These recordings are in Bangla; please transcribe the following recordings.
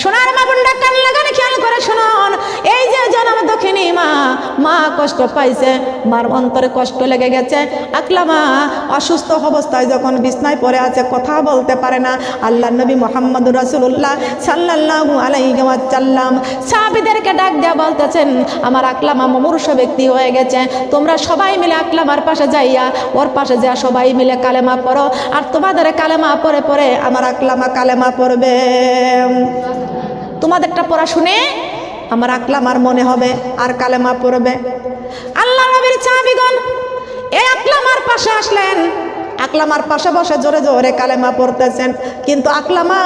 সোনার মা বোনরা কান লাগানে খেয়াল করে শুনুন, এই যে জনম দক্ষিণী মা কষ্ট পাইছে, মার অন্তরে কষ্ট লেগে গেছে। আকলামা অসুস্থ অবস্থায় যখন বিছনায় পড়ে আছে, কথা বলতে পারে না, আল্লাহ নবী মুহাম্মদুর রাসূলুল্লাহ সাল্লাল্লাহু আলাইহি ওয়াসাল্লাম সাহাবীদেরকে ডাক দেয়া বলতেছেন, আমার আকলামা মুমূর্ষ ব্যক্তি হয়ে গেছে, তোমরা সবাই মিলে আকলামার পাশে যাইয়া ওর পাশে যা সবাই মিলে কালেমা পড়ো, আর তোমাদের কালেমা পড়ে পড়ে আমার আকলামা কালেমা পড়বে। তোমাদেরটা পড়া শুনে আমার আকলামার মনে হবে আর কালেমা পড়বে। আল্লাহ নবীর সাহাবীগণ এই আকলামার পাশে আসলেন, আকলামার পাশে বসে জোরে জোরে কালেমা পড়তেছেন, কিন্তু আকলামা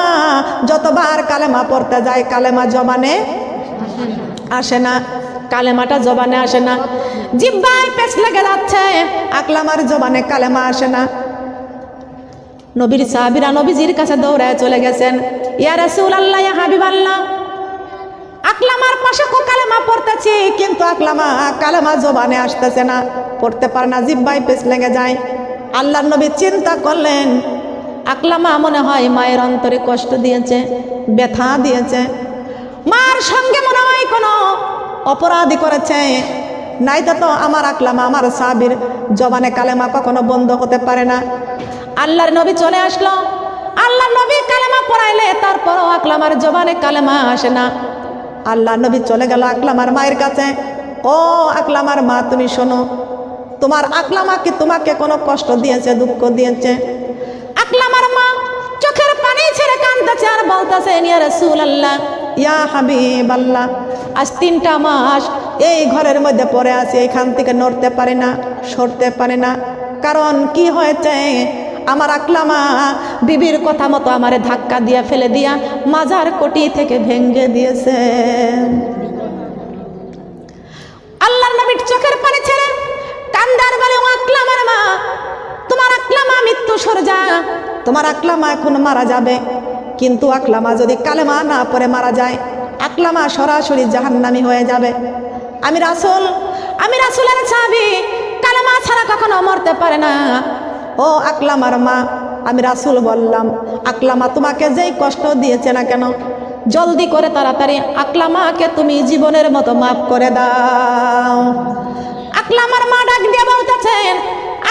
যতবার কালেমা পড়তে যায় কালেমা জবানে আসে না, কালেমাটা জবানে আসে না, জিহ্বায় পেঁচ লেগে যাচ্ছে, আকলামার জবানে কালেমা আসে না। নবীর সাহাবীরা নবীজির কাছে দৌড়ায় চলে গেছেন, ইয়া রাসূলুল্লাহ, ইয়া হাবিবাল্লাহ, আকলামার পাশে কালেমা পড়তেছি, কিন্তু আকলামা কালেমা জবানে আসতেছে না, পড়তে পারে না, জিহ্বায় পেঁচ লেগে যায়। আল্লাহর নবী চিন্তা করলেন, আকলামা মনে হয় মায়ের অন্তরে কষ্ট দিয়েছে, ব্যথা দিয়েছে, মার সঙ্গে মনে হয় কোনো অপরাধী করেছে, নাইতো তো আমার আকলামা আমার সাহাবীর জবানে কালেমা কখনো বন্ধ হতে পারে না। আল্লাহর নবী চলে আসলো, আল্লাহর নবী কালেমা পড়াইলে তারপরও আকলামার জবানে কালেমা আসে না। আল্লাহর নবী চলে গেল আকলামার মায়ের কাছে, ও আকলামার মা, তুমি শোনো, তোমার আকলামা কি তোমাকে কোনো কষ্ট দিয়েছে, দুঃখ দিয়েছে? আকলামার মা চোখের পানি ছেড়ে কাঁদতেছে আর বলতেছে, ইয়া রাসূলুল্লাহ, ইয়া হাবিবাল্লাহ, আজ 3টা মাস এই ঘরের মধ্যে পড়ে আছি, এখান থেকে নড়তে পারে না, সরতে পারে না। কারণ কি হয়েছে, আমার আকলামা বিবির কথা মতো আমারে ধাক্কা দিয়ে ফেলে দিয়া মাজার কোটি থেকে ভেঙে দিয়েছে। আল্লাহর নবীর চোখের পানি ছেড়ে কান্দার বলে, ও আকলামার মা, তোমার আকলামা মৃত্যু সরজা, তোমার আকলামা এখন মারা যাবে, কিন্তু আকলামা যদি কালেমা না পড়ে মারা যায়, আকলামা সরাসরি জাহান্নামী হয়ে যাবে। আমি রাসূলের সাহাবী, কালেমা ছাড়া কখনো মরতে পারে না। ও আকলামার মা, আমি রাসূল বললাম, আকলামা তোমাকে যেই কষ্ট দিয়েছে না কেন, জলদি করে তাড়াতাড়ি আকলামাকে তুমি জীবনের মতো মাফ করে দাও। আকলামার মা ডাক দিয়ে বলতেছেন,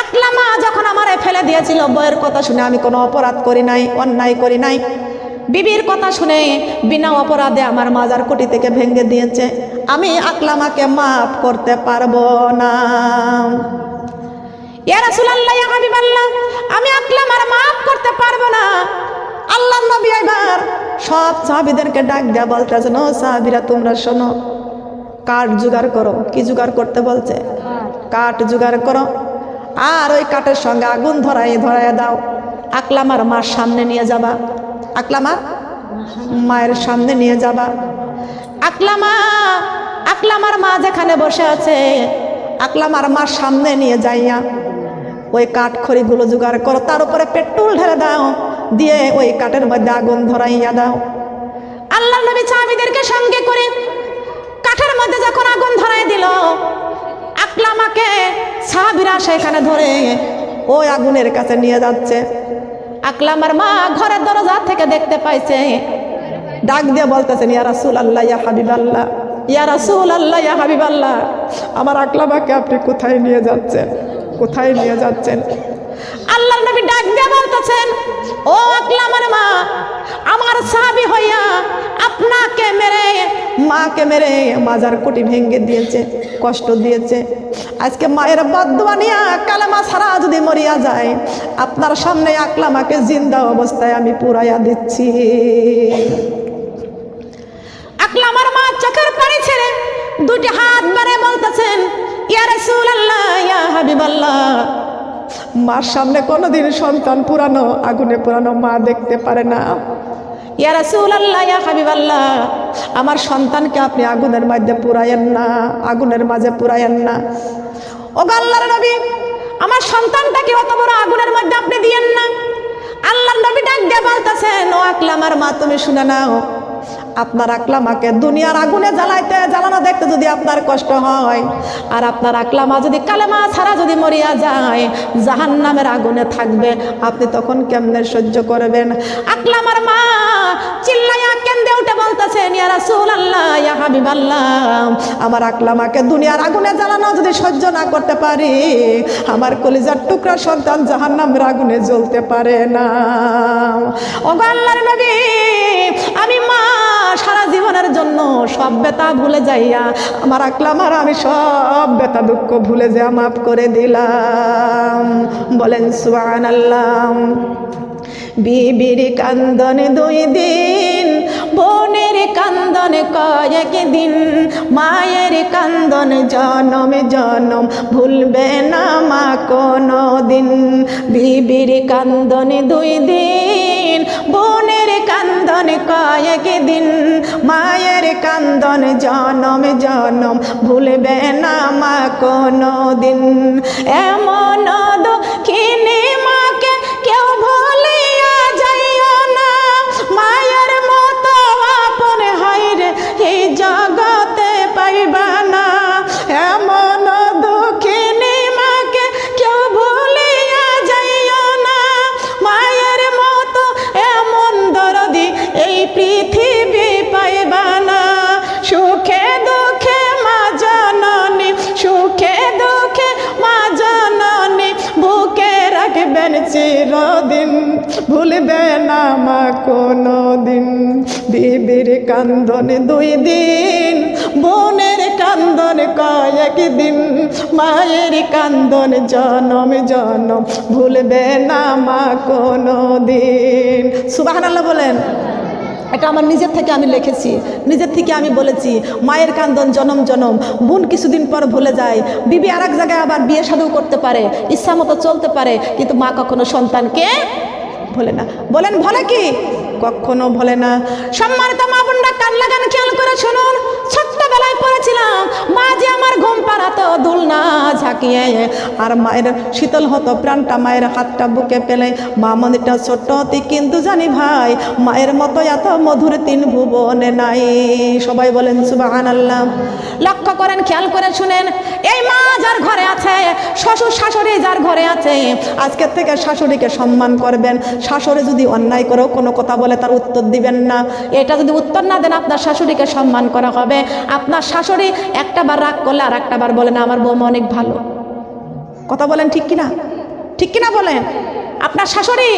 আকলামা যখন আমারে ফেলে দিয়েছিল, বইয়ের কথা শুনে আমি কোনো অপরাধ করি নাই, অন্যায় করি নাই, বিবির কথা শুনে বিনা অপরাধে আমার মাজার কোটি থেকে ভেঙে দিয়েছে, আমি আকলামাকে মাফ করতে পারবো না। ইয়া রাসূলুল্লাহ, ইয়া হাবিবাল্লাহ, আমি আকলামার মাফ করতে পারবো না। আল্লাহর নবী এবার সব সাহাবীদেরকে ডাক দেয়া বলতেছেন, ও সাহাবীরা, তোমরা শোনো, কাঠ জোগাড় করো। কি জোগাড় করতে বলছে? কাঠ জোগাড় করো, আর ওই কাঠের সঙ্গে আগুন ধরাইয়া দাও, আকলামার মার সামনে নিয়ে যাবা, আকলামার মায়ের সামনে নিয়ে যাবা। আকলামার মা যেখানে বসে আছে, আকলামার মার সামনে নিয়ে যাইয়া ওই কাঠ খড়িগুলো জোগাড় করো, তার উপরে পেট্রোল ঢেলে দাও, দিয়ে ওই কাঠের মধ্যে আগুন ধরাইয়া দাও। আল্লাহর নবী সাহাবীদেরকে সঙ্গে করে কাঠের মধ্যে যখন আগুন ধরাই দিল, আকলামাকে সাহাবীরা সেখানে ধরে ওই আগুনের কাছে নিয়ে যাচ্ছে। আকলামার মা ঘরের দরজা থেকে দেখতে পাইছে, ডাক দিয়ে বলতেছেন, ইয়া রাসূলুল্লাহ, ইয়া হাবিবাল্লাহ, ইয়া রাসূলুল্লাহ, ইয়া হাবিবাল্লাহ, আমার আকলামাকে আপনি কোথায় নিয়ে যাচ্ছেন, কোথায় নিয়ে যাচ্ছেন? আল্লাহর নবী ডাক দিয়ে বলতেছেন, ও আকলামার মা, আমার সাহাবী হইয়া আপনাকে মেরে, মাকে মেরে মাজার কোটি ভেঙে দিয়েছে, কষ্ট দিয়েছে। আজকে মায়ের বদদুয়া নিয়া কালেমা ছাড়া যদি মরিয়া যায়, আপনার সামনে আকলামাকে জিন্দা অবস্থায় আমি পুরাইয়া দিচ্ছি। আকলামার মা চোখের পানি ছেড়ে 2টি হাত বাড়িয়ে বলতেছেন, ইয়া রাসূলুল্লাহ, ইয়া হাবিবাল্লাহ, মার সামনে কোনোদিন সন্তান পুরানো, আগুনে পুরানো মা দেখতে পারে না। ইয়া রাসূলুল্লাহ, ইয়া হাবিবাল্লাহ, আমার সন্তানকে আপনি আগুনের মধ্যে পুরায়েন না, আগুনের মাঝে পুরায়েন না। ও আল্লাহর নবী, আমার সন্তানটাকে অত বড় আগুনের মধ্যে আপনি দিয়েন না। আল্লাহর নবী ডাক দিয়ে বলতেছেন, ও আকলামার মা, তুমি শুনে নাও, আপনার আকলামাকে দুনিয়ার আগুনে জ্বালানো দেখতে যদি আপনার কষ্ট হয়, আর আপনার আকলামা যদি কালেমা ছাড়া যদি মরিয়া যায়, জাহান্নামের আগুনে থাকবে, আপনি তখন কেমনে সহ্য করবেন? আকলামার মা চিল্লাইয়া কেন্দে উঠে বলতে রাসূলুল্লাহ, ইয়া হাবিবাল্লাহ, আমার আকলামাকে দুনিয়ার আগুনে জ্বালানো যদি সহ্য না করতে পারি, আমার কলিজার টুকরা সন্তান জাহান্নামের আগুনে জ্বলতে পারে না। ওগো আল্লাহর নবী, আমি মা সারা জীবনের জন্য সব ব্যথা ভুলে যাইয়া আমার আকলামার আমি সব ব্যথা দুঃখ ভুলে যাওয়া মাফ করে দিলাম। বলেন সুবহানাল্লাহ। বিবির কান্দন 2 দিন, বোনের কান্দন কয়েক দিন, মায়ের কান্দন জনম জনম ভুলবে না মা কোনো দিন। বিবির কান্দন 2 দিন, বোনের কান্দন কয়েক দিন, মায়ের কান্দন জনম জনম ভুলবে না মা কোনো দিন। এমন দক্ষিণী মাকে কেউ ভুলিয়া যাইও না, মায়ের মতো আপন হাইরে এই জগতে পাইবা না। এমন দক্ষিণী মাকে কেউ ভুলিয়া যাইও না, মায়ের মতো এমন দরদি এই পৃথিবী পাইবা না। সুখে দুঃখে মা জননী, সুখে দুঃখে মা জননী বুকে রাখবেন চিরদিন, ভুলবে না মা কোনো দিন। বিবির কান্দন 2 দিন, বোনের কান্দন কয়েক দিন, মায়ের কান্দন জনম জনম ভুলবে না মা কোনো দিন। সুবহানাল্লাহ বলেন। এটা আমার নিজের থেকে আমি লিখেছি, নিজের থেকে আমি বলেছি। মায়ের কান্দন জনম জনম, বোন কিছুদিন পর ভুলে যায়, বিবি আর এক জায়গায় আবার বিয়ে শাদী করতে পারে, ইচ্ছা মতো চলতে পারে, কিন্তু মা কখনো সন্তানকে ভোলে না। বলেন ভোলে কি? কখনো ভোলে না। সম্মানিত মা বোনরা কান লাগান, খেয়াল করে শুনুন। ছোট্টবেলায় পড়েছিলাম, মা যে আমার ঘুম পাড়াতো দুলনা ঝাঁকিয়ে, আর মায়ের শীতল হতো প্রাণটা মায়ের হাতটা বুকে পেলে। মা মন্দিরটা ছোট্ট অতি, কিন্তু জানি ভাই মায়ের মতো এত মধুর 3 ভুবনে নাই। সবাই বলেন সুবহানাল্লাহ। লক্ষ্য করেন, খেয়াল করে শুনেন, এই মা যার ঘরে আছে, শ্বশুর শাশুড়ি যার ঘরে আছে, আজকের থেকে শাশুড়িকে সম্মান করবেন। শাশুড়ি যদি অন্যায় করেও কোনো কথা বলে তার উত্তর দিবেন না। এটা যদি উত্তর না দেন, আপনার শাশুড়িকে সম্মান করা হবে। আপনার শাশুড়ি একটা বার রাগ করলে আর একটা বার বলে না আমার বৌমা অনেক ভালো। কথা বলেন ঠিক কিনা? ঠিক কিনা বলেন? আপনার শাশুড়ি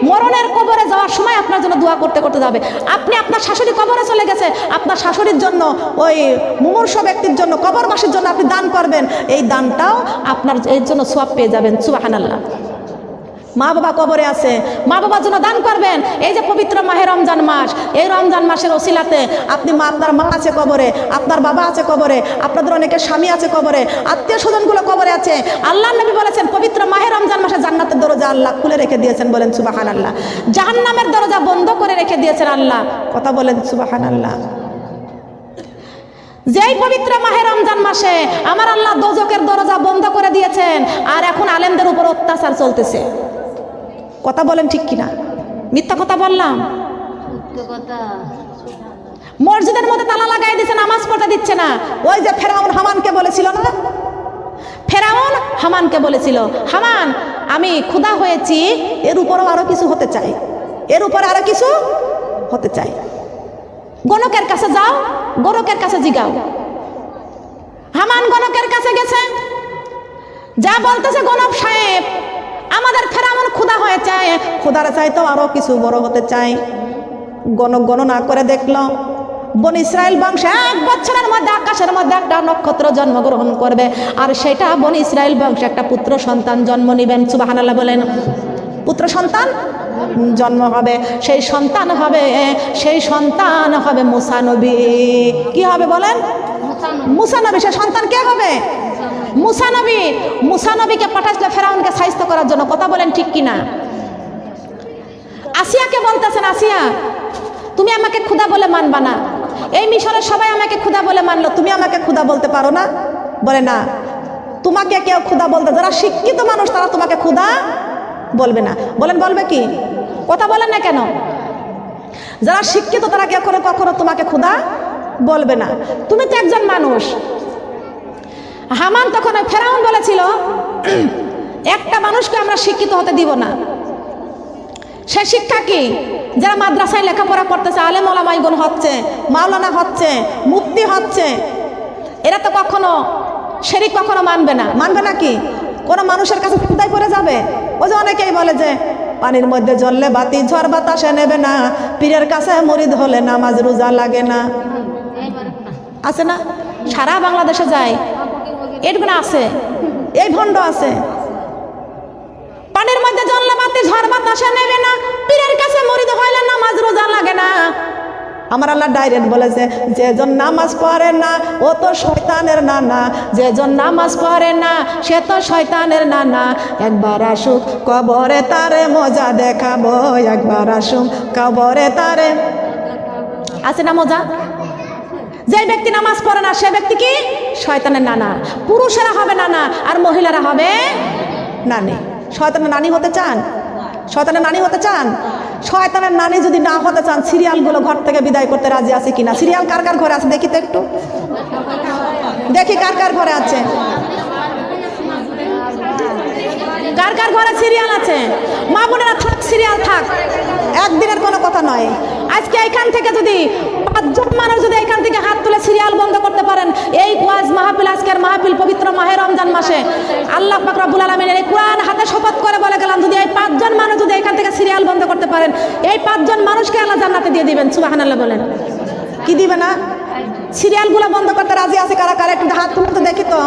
মরণের কবরে যাওয়ার সময় আপনার জন্য দোয়া করতে করতে যাবে। আপনি আপনার শাশুড়ি কবরে চলে গেছে, আপনার শাশুড়ির জন্য, ওই মুমূর্ষু ব্যক্তির জন্য, কবরবাসীর জন্য আপনি দান করবেন। এই দানটাও আপনার এর জন্য সওয়াব পেয়ে যাবেন। সুবহানাল্লাহ। মা বাবা কবরে আছে, মা বাবার জন্য দান করবেন। এই যে পবিত্র মাহে রমজান মাস, এই রমজান মাসের ওসিলাতে আপনি আপনার মা আছে কবরে, আপনার বাবা আছে কবরে, আপনাদের অনেকের স্বামী আছে কবরে, আত্মীয় স্বজনগুলো কবরে আছে। আল্লাহ নবী বলেছেন পবিত্র মাহে রমজান মাসে জান্নাতের দরজা আল্লাহ খুলে রেখে দিয়েছেন। বলেন সুবহানাল্লাহ। জাহান্নামের দরজা বন্ধ করে রেখে দিয়েছেন আল্লাহ। কথা বলেন সুবহানাল্লাহ। যেই পবিত্র মাহে রমজান মাসে আমার আল্লাহ দোজকের দরজা বন্ধ করে দিয়েছেন, আর এখন আলেমদের উপর অত্যাচার চলতেছে। কথা বলেন ঠিক কিনা? মিথ্যা কথা বললাম? মসজিদের মধ্যে তালা লাগাই দিচ্ছে, নামাজ পড়তে দিচ্ছে না। ওই যে ফেরাউন হামানকে বলেছিল না, ফেরাউন হামানকে বলেছিল, হামান আমি ক্ষুধা হয়েছি, এর উপরও আরো কিছু হতে চাই, এর উপরে আরো কিছু হতে চাই। গণকের কাছে যাও, গণকের কাছে জিগাও। হামান গণকের কাছে গেছে, যা বলতেছে গণক সাহেব আমাদের ফেরাউন ক্ষুধা হয়ে চায়, ক্ষুধার চাইতেও আরো কিছু বড় হতে চাই। গণক গণনা করে দেখলো বনি ইসরায়েল বংশে 1 বছরের মধ্যে আকাশের মধ্যে একটা নক্ষত্র জন্মগ্রহণ করবে, আর সেটা বনি ইসরায়েল বংশে একটা পুত্র সন্তান জন্ম নিবেন। সুবহানাল্লাহ বলেন। পুত্র সন্তান জন্ম হবে, সেই সন্তান হবে, সেই সন্তান হবে মুসা নবী। কি হবে বলেন? মুসা নবী। সেই সন্তান কে হবে? মুসা নবী। মুসা নবীকে পাঠাইছিল ফেরাউনকে সাহায্য করার জন্য। কথা বলেন ঠিক কিনা? আসিয়াকে বলতেছেন, আসিয়া তুমি আমাকে ক্ষুধা বলে মানবা না, এই মিশরের সবাই আমাকে ক্ষুধা বলে মানলো, তুমি আমাকে ক্ষুধা বলতে পারো না? বলে না, তোমাকে কেউ ক্ষুধা বলতে, যারা শিক্ষিত মানুষ তারা তোমাকে ক্ষুধা বলবে না। বলেন বলবে কি? কথা বলেন না কেন? যারা শিক্ষিত তারা কেউ কখনো তোমাকে ক্ষুধা বলবে না। তুমি তো একজন মানুষ। হামান তখন ফেরাউন বলেছিল একটা মানুষকে আমরা শিক্ষিত হতে দিব না, সে শিক্ষা কি? যারা মাদ্রাসায় লেখাপড়া করতেছে, আলেম ওলামাইগুন হচ্ছে, মাওলানা হচ্ছে, মুফতি হচ্ছে, এরা তো কখনো শিরক কখনো মানবে না। মানবে না কি? কোনো মানুষের কাছে খুদাই করে যাবে? ওই যে অনেকেই বলে যে পানির মধ্যে জ্বললে বাতি, ঝড় বাতাসে নেবে না, পীরের কাছে মুরিদ হলে নামাজ রোজা লাগে না। আছে না? সারা বাংলাদেশে যায়, এটুকুনা আছে, এই ভণ্ড আছে। পানির মধ্যে জ্বললে বাতি, ঝড় বাতাসে নেবে না, পীরের কাছে মুরিদ হইলে নামাজ রোজা লাগে না। আমার আল্লাহ ডাইরেক্ট বলেছে, যেজন নামাজ পড়ে না ও তো শয়তানের নানা, যেজন নামাজ পড়ে না সে তো শয়তানের নানা। একবার আসুক কবরে তারে মজা দেখাবো, একবার আসুক কবরে তারে। আছে না মজা? যে ব্যক্তি নামাজ পড়ে না সে ব্যক্তি কি? শয়তানের নানা। পুরুষেরা হবে নানা আর মহিলারা হবে নানি। শয়তানের নানি হতে চান? শয়তানের নানি হতে চান? শয়তানের নানি যদি না হতে চান, সিরিয়ালগুলো ঘর থেকে বিদায় করতে রাজি আছে কিনা? সিরিয়াল কার কার ঘরে আছে দেখি তো একটু, দেখি কার কার ঘরে আছে, কার কার ঘরে সিরিয়াল আছে? মা বোনেরা থাক, সিরিয়াল থাক, একদিনের কোনো কথা নয়। আজকে এইখান থেকে যদি 5 জন মানুষ যদি এখান থেকে হাত তুলে সিরিয়াল বন্ধ করতে পারেন, এই ওয়াজ মাহফিল, আজকের মাহফিল পবিত্র মাহে রমজান মাসে আল্লাহ পাক রব্বুল আলামিনের এই কোরআন হাতে শপথ করে বলে গেলাম, যদি এই 5 জন মানুষ যদি এখান থেকে সিরিয়াল বন্ধ করতে পারেন, এই 5 জন মানুষকে আল্লাহ জান্নাতে দিয়ে দিবেন। সুবহানাল্লাহ বলেন। কি দিবে না? সিরিয়ালগুলো বন্ধ করতে রাজি আছে কারা কারা? একটু হাত তুলে তো দেখি তো,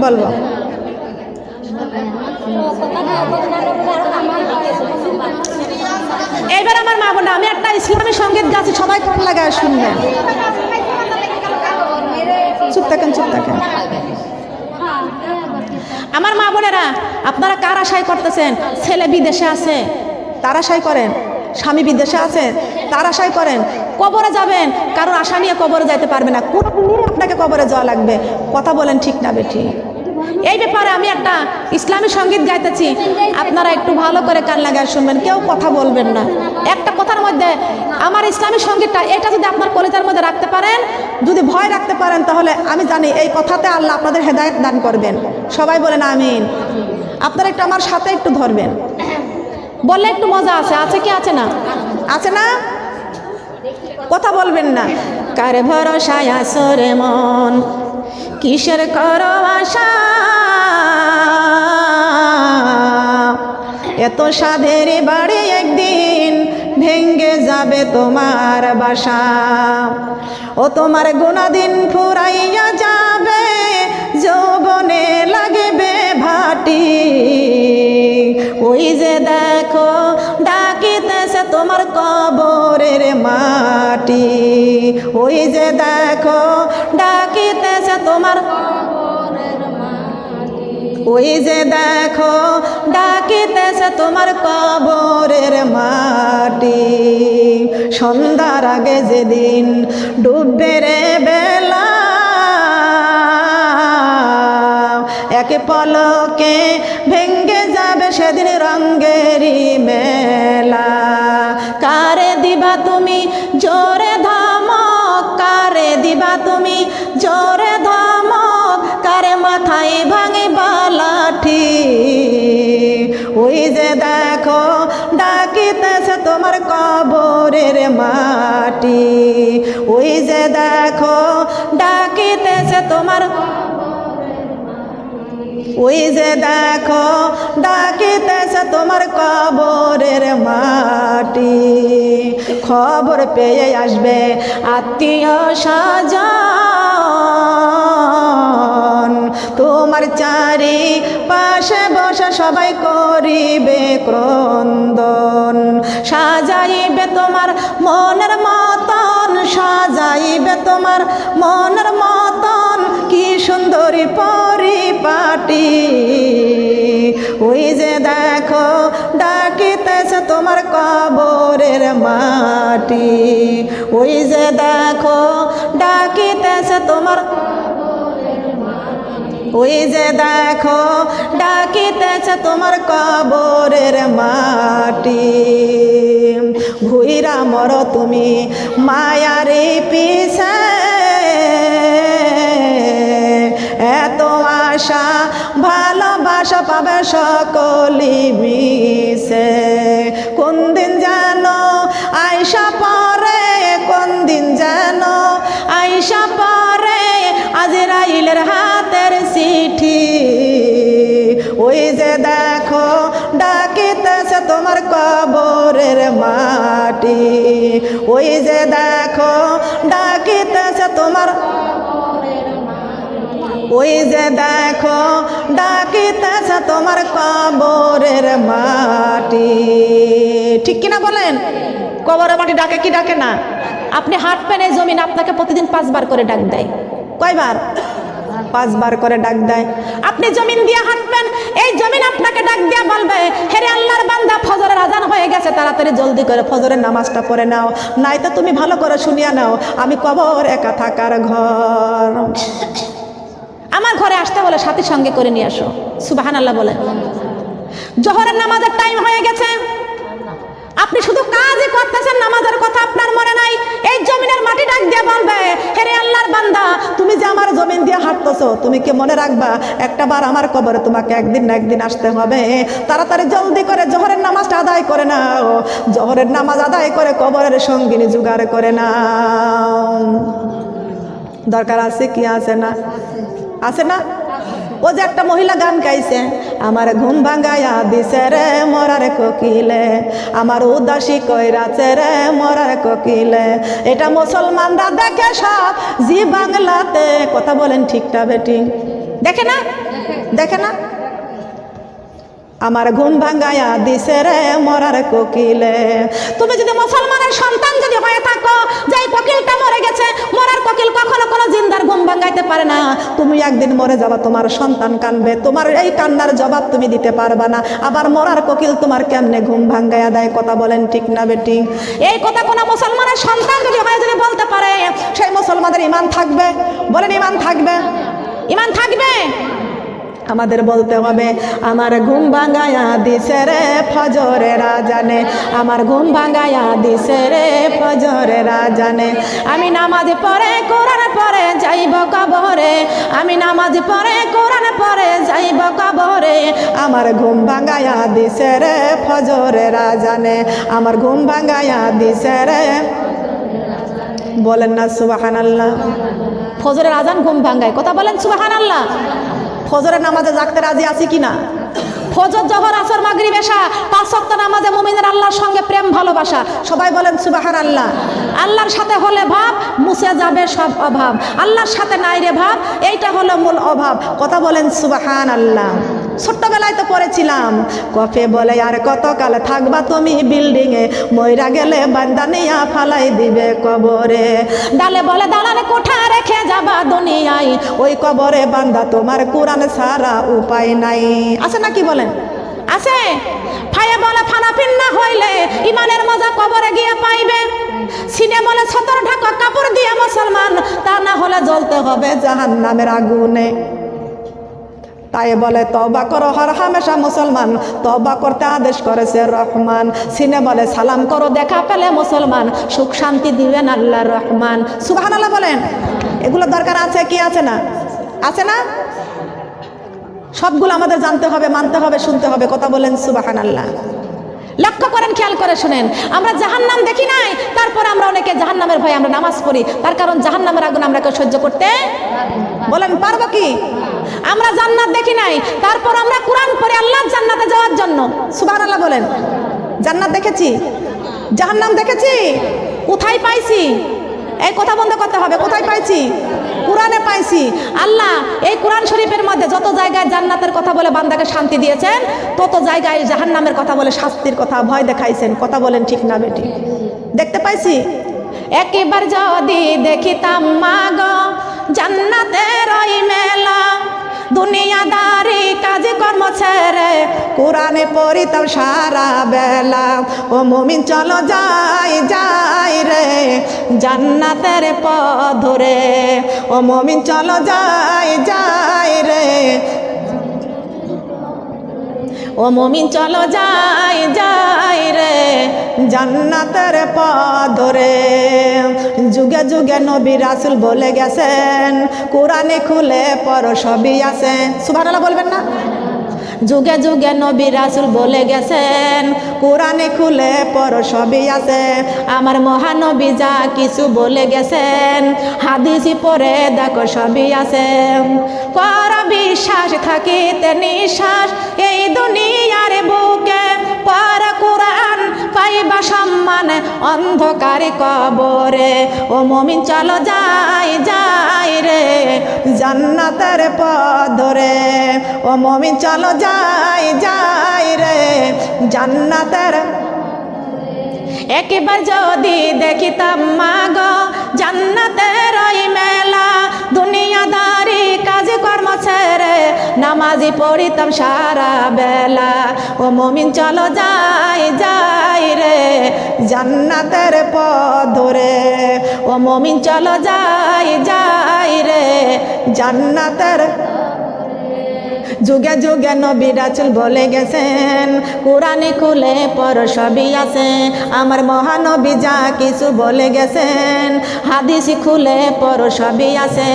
বলবো। এবার আমার মা বোন, আমি একটা ইসলামী সঙ্গীত গাছি, সবাই কান লাগায় শুনবেন। চুপ থাকেন, চুপ থাকেন। আমার মা বোনেরা, আপনারা কার আশায় করতেছেন? ছেলে বিদেশে আছে তার আশায় করেন, স্বামী বিদেশে আছে তার আশায় করেন। কবরে যাবেন, কারোর আশা নিয়ে কবরে যাইতে পারবে না, কোন আপনাকে কবরে যাওয়া লাগবে। কথা বলেন ঠিক না বেঠিক? এই ব্যাপারে আমি একটা ইসলামী সঙ্গীত গাইতেছি, আপনারা একটু ভালো করে কান লাগায় শুনবেন, কেউ কথা বলবেন না। একটা কথার মধ্যে আমার ইসলামী সঙ্গীতটা, এটা যদি আপনার কলেজের মধ্যে রাখতে পারেন, যদি ভয় রাখতে পারেন, তাহলে আমি জানি এই কথাতে আল্লাহ আপনাদের হেদায়েত দান করবেন। সবাই বলেন আমিন। আপনারা একটু আমার সাথে একটু ধরবেন, বললে একটু মজা আছে। আছে কি আছে না? আছে না? কথা বলবেন না। কার ভরসায় আসরে মন, কিসের করো আশা, এত সাধের বাড়ি একদিন ভেঙ্গে যাবে তোমার বাসা। ও তোমার গুণাদিন ফুরাইয়া যাবে, যৌবনে লাগবে ভাটি। ওই যে দেখো ডাকিতেছে তোমার কবরের মাটি, ওই যে দেখো ডাকিতেছে তোমার, ওই যে দেখো ডাকিতেছে তোমার কবরের মাটি। সন্ধ্যার আগে যেদিন ডুববে রে বেলা, একে পলকে ভেঙ্গে যাবে সেদিন রঙ্গেরই মেলা। কারে দিবা তুমি জোরে ধমক, কারে দিবা তুমি জোরে ধমক, কারে মাথায় ভাঙে বালাঠি। ওই যে দেখো ডাকিতেছে তোমার কবরের মাটি, ওই যে দেখো ডাকিতেছে তোমার, ওই যে দেখো ডাকিতেছে তোমার কবরের মাটি। খবর পেয়ে আসবে আত্মীয় স্বজন, তোমার চারি পাশে বসে সবাই করিবে ক্রন্দন। সাজাইবে তোমার মনের মতন, সাজাইবে তোমার মনের মতন, কি সুন্দরী পরিপাটি। ওই যে দেখো ডাকিতেছে তোমার কবরের মাটি, ওই যে দেখো ডাকিতেছে তোমার, ওই যে দেখো ডাকিতেছে তোমার কবরের মাটি। ঘুইরা মরো তুমি মায়ারে পিছে, এত আশা ভালোবাসা ভালোবাসা পাবে সকলি মিশে। কোন দিন যেন আইসা পরে, কোন দিন যেন আইসা পরে আজরাইলের হাতের চিঠি। ওই যে দেখো ডাকিতেছে তোমার কবরের মাটি, ওই যে দেখো ডাকিতেছে তোমার, ওই যে দেখো ডাকিতেছে তোমার কবরের মাটি। ঠিক কিনা বলেন? কবরের মাটি ডাকে কি ডাকে না? আপনি হাঁটবেন, এই জমিন আপনাকে প্রতিদিন 5 বার করে ডাক দেয়। কয়বার? 5 বার করে ডাক দেয়। আপনি জমিন দিয়ে হাঁটবেন, এই জমিন আপনাকে ডাক দিয়ে বলবে, হেরে আল্লাহর বান্দা ফজরের আজান হয়ে গেছে, তাড়াতাড়ি জলদি করে ফজরের নামাজটা পড়ে নাও, নাই তো তুমি ভালো করে শুনিয়া নাও, আমি কবর একা থাকার ঘর। আমার ঘরে আসতে বলে সাথীর সঙ্গে করে নিয়ে আসো। সুবহানাল্লাহ বলে। জোহরের নামাজের টাইম হয়ে গেছে, আপনি শুধু কাজই করতেছেন, নামাজের কথা আপনার মনে নাই। এই জমিনের মাটি ডাক দিয়ে বলবে, হেরে আল্লাহর বান্দা তুমি যে আমার জমিন দিয়ে হাঁটতেছো, তুমি কি মনে রাখবা একটা বার আমার কবরে তোমাকে একদিন না একদিন আসতে হবে, তাড়াতাড়ি জলদি করে জোহরের নামাজটা আদায় করে নাও, জোহরের নামাজ আদায় করে কবরের সঙ্গিনী জোগাড় করে নাও। দরকার আছে কি আছে না? আছে না? ও যে একটা মহিলা গান গাইছে, আমার ঘুম ভাঙাইয়া দিছে রে মরার কোকিলে, আমার উদাসী কইরাছে রে মরার কোকিলে। এটা মুসলমানরা দেখে সব জি বাংলাতে। কথা বলেন ঠিকটা বেটি? দেখে না? দেখে না? আমার ঘুম ভাঙাইয়া দিছে রে মরার কোকিলে। তুমি যদি মুসলমানের সন্তান যদি হয়ে থাকো, যে কোকিলটা মরে গেছে, মরার কোকিল কখনো কোনো জিন্দার ঘুম ভাঙাইতে পারে না। তুমি একদিন মরে যাবা, তোমার সন্তান কানবে, তোমার এই কান্নার জবাব তুমি দিতে পারবা না। আবার মরার কোকিল তোমার কেমনে ঘুম ভাঙাইয়া দেয়? কথা বলেন ঠিক না বেটি? এই কথা কোনো মুসলমানের সন্তান যদি হয়, যদি বলতে পারে, সেই মুসলমানের ইমান থাকবে? বলেন ইমান থাকবে? ইমান থাকবে? আমাদের বলতে হবে, আমার ঘুম ভাঙাইয়া দিছে রে ফজরের আজানে, আমার ঘুম ভাঙাইয়া দিছে রে ফজরের আজানে। আমি নামাজ পড়ে কোরআন পড়ে যাইব কবরে, আমি নামাজ পড়ে কোরআন পড়ে যাইব কবরে, আমার ঘুম ভাঙাইয়া দিছে রে ফজরের আজানে, আমার ঘুম ভাঙাইয়া দিছে রে। বলেন না সুবহানাল্লাহ? ফজরের আজান ঘুম ভাঙায়। কথা বলেন সুবহানাল্লাহ? ফজরের নামাজে জাগতে রাজি আছি কিনা? ফজর, জোহর, আসর, মাগরিব, এশা 5 ওয়াক্ত নামাজে মুমিনের আল্লাহর সঙ্গে প্রেম ভালোবাসা। সবাই বলেন সুবহানাল্লাহ। আল্লাহর সাথে হলে ভাব মুছে যাবে সব অভাব, আল্লাহর সাথে নাই রে ভাব, এইটা হলো মূল অভাব। কথা বলেন সুবহানাল্লাহ। ছোট্টবেলায় তো পড়েছিলাম, কফে বলে আর কতকাল থাকবা তুমি বিল্ডিং এ, মইরা গেলে বান্দা নিয়া ফালাই দিবে কবরে। ডালে বলে দালানে কোঠা রেখে যাবা দুনিয়ায়, ওই কবরে বান্দা তোমার কোরআন ছাড়া উপায় নাই। আছে নাকি বলেন? আছে? ফায়ে বলে ফানা ফিন্না হইলে ইমানের মজা কবরে গিয়ে পাইবে। সিনে বলে ছতর ঢাকা কাপড় দিয়ে মুসলমান, তা না হলে জ্বলতে হবে জাহান্নামের আগুনে। তাই বলে তওবা করো হর হামেশা মুসলমান, তওবা করতে আদেশ করেছে রহমান। সিনে বলে সালাম করো দেখা পেলে মুসলমান, সুখ শান্তি দিবেন আল্লাহ রহমান। সুবহানাল্লাহ বলেন। এগুলো দরকার আছে কি আছে না? আছে না? সবগুলো আমাদের জানতে হবে, মানতে হবে, শুনতে হবে। কথা বলেন সুবহানাল্লাহ। লক্ষ্য করেন, খেয়াল করে শুনেন, আমরা জাহান্নাম দেখি নাই, তারপর আমরা অনেকে জাহান্নামের ভয়ে আমরা নামাজ পড়ি। তার কারণ জাহান্নামের আগুন আমরা কেউ সহ্য করতে বলেন পারবো কি? আমরা জান্নাত দেখি নাই, তারপর আমরা কোরআন পড়ে আল্লাহর জান্নাতে যাওয়ার জন্য। সুবহানাল্লাহ বলেন। জান্নাত দেখেছি, জাহান্নাম দেখেছি, কোথায় পাইছি? এই কথা বন্ধ করতে হবে। কোথায় পাইছি? কোরআনে পাইছি। আল্লাহ এই কোরআন শরীফের মধ্যে যত জায়গায় জান্নাতের কথা বলে বান্দাকে শান্তি দিয়েছেন, তত জায়গায় জাহান্নামের কথা বলে শাস্তির কথা, ভয় দেখাইছেন। কথা বলেন ঠিক না বেটি? দেখতে পাইছি। একবার যদি দেখিতাম মাগো জান্নাতের ওই মেলা, দুনিয়াদারি কাজ কর্ম ছেড়ে কোরআনে পড়িতাম সারা বেলা। ও মুমিন চলো যাই যাই রে জান্নাতের পথ ধরে, ও মুমিন চলো যাই যাই রে, ও মুমিন চলো যাই যাই রে জান্নাতের পথ ধরে। যুগে যুগে নবী রাসূল বলে গেছেন, কোরআনে খুলে পড়ো সবই আছে। সুবহানাল্লাহ বলবেন না? যুগে যুগে নবী রাসূল বলে গেছেন, কোরআনে খুলে পড়ো সবই আছে। আমার মহানবী যা কিছু বলে গেছেন, হাদিস পড়ে দেখো সবই আছে। কর বিশ্বাস থাকিতে নিঃশ্বাস এই দুনিয়ার বুকে, পড় কোরআন পাইবা সম্মান অন্ধকার কবরে। ও মুমিন চলো যাই যাই রে জান্নাতের পথ ধরে। ও মুমিন চলো যাই যাই রে জান্নাতের। একবার যদি দেখিতাম মাগো জান্নাতের ওই মেলা, দুনিয়াদারি কাজ কর্ম ছেড়ে নামাজি পড়িতাম সারা বেলা। ও মুমিন চলো যাই যাই রে জান্নাতের পথ ধরে। ও মুমিন চলো যাই যাই রে জান্নাতের। যুগে যুগে নবী রাসূল বলে গেছেন, কোরআনে খুলে পড়ো সবই আছে। আমার মহানবী যা কিছু বলে গেছেন, হাদিস খুলে পড়ো সবই আছে।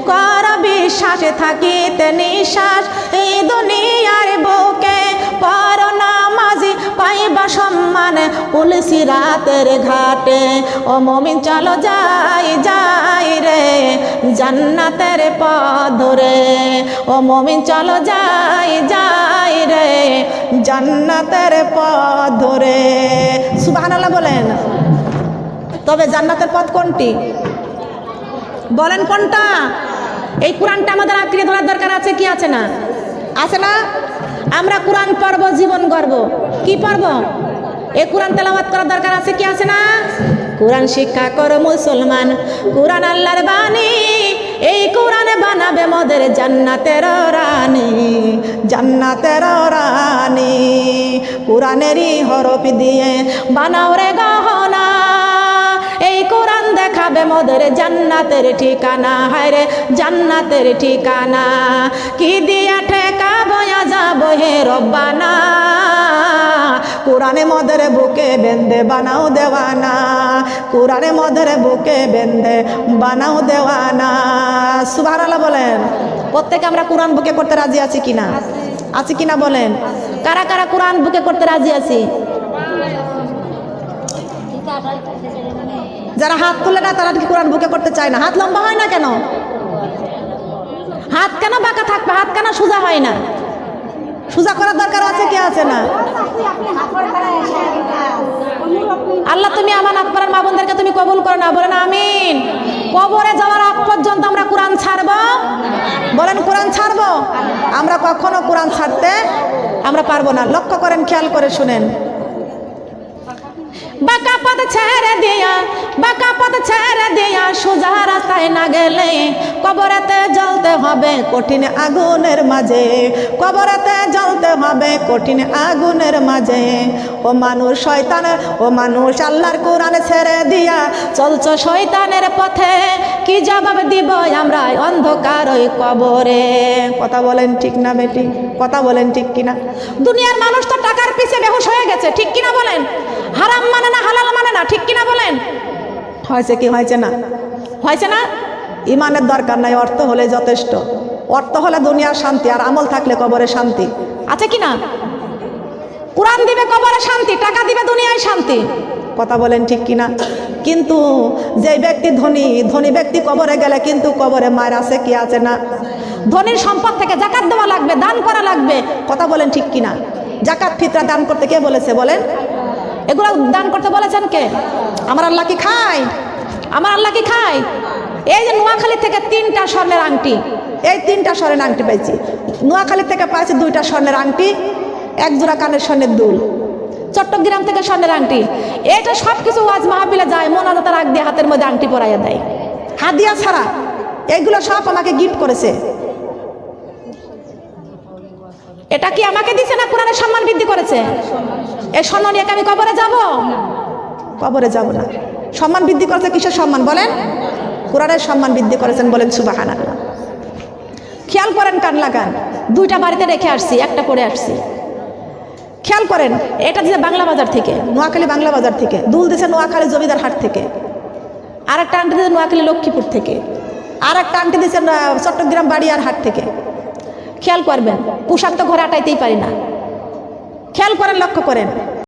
কর বিশ্বাসে থাকিতে নিঃশ্বাস এই দুনিয়ার বুকে, পড়ো নামাজি পাইবা সম্মান পুলিশি রাতের ঘাটে। ও মুমিন চলো যাই যাই রে জান্নাতের পথ ধরে। ও মুমিন চলো যাই যাই রে জান্নাতের পথ ধরে। সুবহানাল্লাহ বলেন। তবে জান্নাতের পথ কোনটি বলেন, কোনটা? এই কোরআনটা আমাদের আঁকড়ে ধরার দরকার আছে কি আছে না? আছে না? আমরা কোরআন পড়ব, জীবন গড়ব। কি পড়ব? এই কোরআন তেলাওয়াত করার দরকার আছে কি আছে না? কোরআন শিক্ষা করো মুসলমান, কোরআন আল্লাহর বাণী। এই কোরআনে বানাবে মোদের জান্নাতের রানী, জান্নাতের রানী। কোরআনেরই হরফ দিয়ে বানাও রে গহনা, এই কোরআন দেখাবে মোদের জান্নাতের ঠিকানা। হায় রে জান্নাতের ঠিকানা। কি দিয়া ঠেকা বয়া যাবো হে রব্বানা, কোরআনে মোদের বুকে বেঁধে বানাও দেওয়ানা। কোরআনে মোদের বুকে বেঁধে বানাও দেওয়ানা। সুবহানাল্লাহ বলেন। প্রত্যেকে আমরা কোরআন বুকে করতে রাজি আছি কিনা? আছি কিনা বলেন? কারা কারা কোরআন বুকে করতে রাজি আছি? যারা হাত তুলে না তারা কি কোরআন বুকে করতে চায় না? হাত লম্বা হয় না কেন? হাত কেন বাঁকা থাকবে? হাত কেন সোজা হয় না? সোজা করার দরকার আছে কি আছে না? আল্লাহ তুমি আমানত করার মা বোনদেরকে তুমি কবুল করো না, বলেন আমিন। কবরে যাওয়ার আগ পর্যন্ত আমরা কোরআন ছাড়বো, বলেন কোরআন ছাড়বো। আমরা কখনো কোরআন ছাড়তে আমরা পারবো না। লক্ষ্য করেন, খেয়াল করে শুনেন। বাঁকা পথ ছেড়ে দিয়া, বাঁকা পথ ছেড়ে দিয়া সোজা রাস্তায় না গেলে কবরেতে জ্বলতে হবে কঠিন আগুনের মাঝে। কবরেতে জ্বলতে হবে কঠিন আগুনের মাঝে। ও মানুষ শয়তানের, ও মানুষ আল্লাহর কোরআন ছেড়ে দিয়া চলছ শয়তানের পথে, কি জবাব দিব আমরা অন্ধকার ওই কবরে? কথা বলেন ঠিক না বেটি? কথা বলেন ঠিক কিনা? দুনিয়ার মানুষ তো টাকার পিছে বেহুশ হয়ে গেছে, ঠিক কিনা বলেন? হারাম মানে না, হালাল মানে না, ঠিক কিনা বলেন? হয়েছে কি হয়েছে না? হয়েছে না? ইমানের দরকার নাই, অর্থ হলে যথেষ্ট। অর্থ হলে দুনিয়ার শান্তি, আর আমল থাকলে কবরে শান্তি। আছে কিনা? কোরআন দিবে কবরে শান্তি, টাকা দিবে দুনিয়ায় শান্তি। কথা বলেন ঠিক কিনা? কিন্তু যে ব্যক্তি ধনী, ধনী ব্যক্তি কবরে গেলে কিন্তু কবরে মায়ের আছে কি আছে না? ধনীর সম্পদ থেকে জাকাত দেওয়া লাগবে, দান করা লাগবে। কথা বলেন ঠিক কিনা? জাকাত ফিতরা দান করতে কে বলেছে বলেন? এগুলো দান করতে বলেছেন কে? আমার আল্লাহ কি খায়? আমার আল্লাহ কি খায়? এই যে নোয়াখালী থেকে 3টা স্বর্ণের আংটি, এই 3টা স্বর্ণের আংটি পাইছি। নোয়াখালী থেকে পাইছি 2টা স্বর্ণের আংটি, 1 জোড়া কানের স্বর্ণের দুল। চট্টগ্রাম থেকে স্বর্ণের আংটি। এটা সব কিছু ওয়াজ মাহফিলে যায়, মোনাজাতের আগ দিয়ে হাতের মধ্যে আংটি পরাইয়া দেয়, হাদিয়া ছাড়া। এগুলো সব আমাকে গিফট করেছে। এটা কি আমাকে দিছে না কোরআনের সম্মান বৃদ্ধি করেছে? এই স্বর্ণ নিয়ে আমি কবরে যাব? কবরে যাব না। সম্মান বৃদ্ধি করেছে কিসের সম্মান বলেন? কোরআনের সম্মান বৃদ্ধি করেছেন, বলেন সুবহানাল্লাহ। খেয়াল করেন, কান লাগান। 2টা বাড়িতে রেখে আসছি, একটা পরে আসছি। খেয়াল করেন, এটা দিছে বাংলা বাজার থেকে, নোয়াখালী বাংলা বাজার থেকে। দুল দিছে নোয়াখালী জমিদার হাট থেকে। আর একটা আংটি দিছে নোয়াখালী লক্ষ্মীপুর থেকে। আর একটা আংটি দিছে চট্টগ্রাম বাড়িয়ার হাট থেকে। খেয়াল করবেন, পোশাক তো ঘরে আটাইতেই পারি না। খেয়াল করেন, লক্ষ্য করেন।